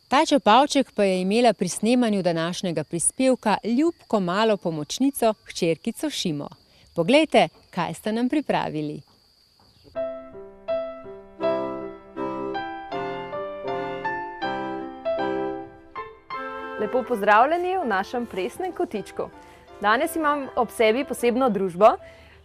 Tačo Pavček pa je imela pri snemanju današnjega prispevka ljubko malo pomočnico, hčerkico Šimo. Poglejte, kaj sta nam pripravili. Lepo pozdravljeni v našem presnem kotičku. Danes imam ob sebi posebno družbo.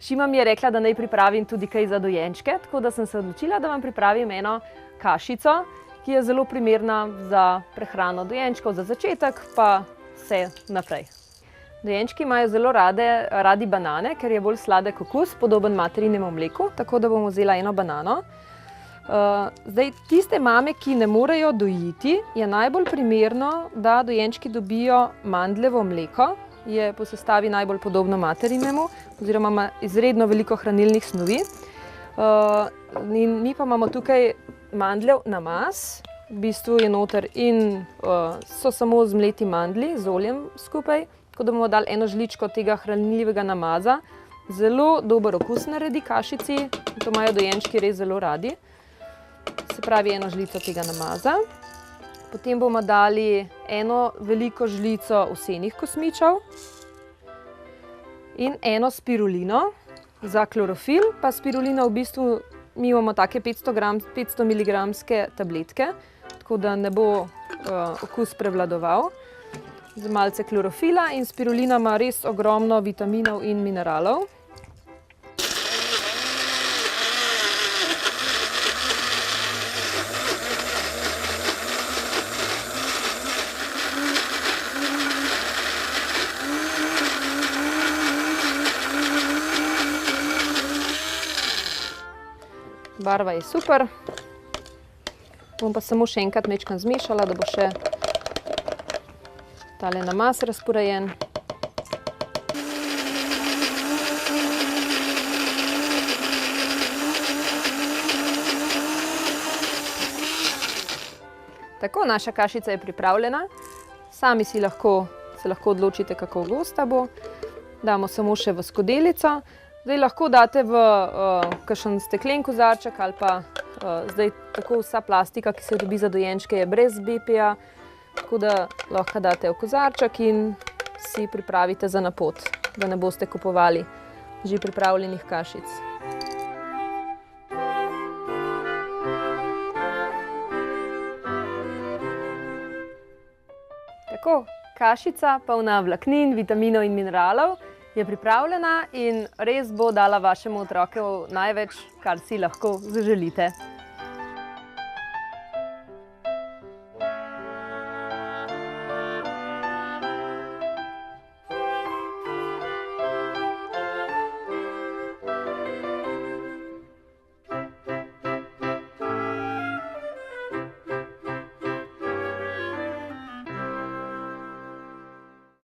Šima mi je rekla, da naj pripravim tudi kaj za dojenčke, tako da sem se odločila, da vam pripravim eno kašico, ki je zelo primerna za prehrano dojenčkov, za začetek pa vse naprej. Dojenčki imajo zelo radi banane, ker je bolj sladek okus, podoben materinemu mleku, tako da bom vzela eno banano. Zdaj, tiste mame, ki ne morejo dojiti, je najbolj primerno, da dojenčki dobijo mandljevo mleko. Je po sestavi najbolj podobno materinemu, oziroma ima izredno veliko hranilnih snovi. Mi pa imamo tukaj mandljev namaz, v bistvu je noter in so samo zmleti mandlji z oljem skupaj, tako da bomo dali eno žličko tega hranljivega namaza. Zelo dober okus naredi kašici, to imajo dojenčki res zelo radi. Se pravi, eno žlico tega namaza. Potem bomo dali eno veliko žlico ovsenih kosmičev in eno spirulino. Za klorofil pa spirulina v bistvu, mi imamo take 500 mg tabletke, tako da ne bo okus prevladoval. Z malce klorofila in spirulina ima res ogromno vitaminov in mineralov. Barva je super. Bom pa samo še enkrat majčkeno zmešala, da bo še tale namaz razporejen. Tako, naša kašica je pripravljena. Sami se lahko odločite, kako gosta bo. Damo samo še v skodelico. Zdaj lahko date v kakšen steklen kozarček ali pa zdaj tako vsa plastika, ki se dobi za dojenčke, je brez BPA, tako da lahko date v kozarček in si pripravite za na pot, da ne boste kupovali že pripravljenih kašic. Tako, kašica polna vlaknin, vitaminov in mineralov je pripravljena in res bo dala vašemu otroku največ, kar si lahko zaželite.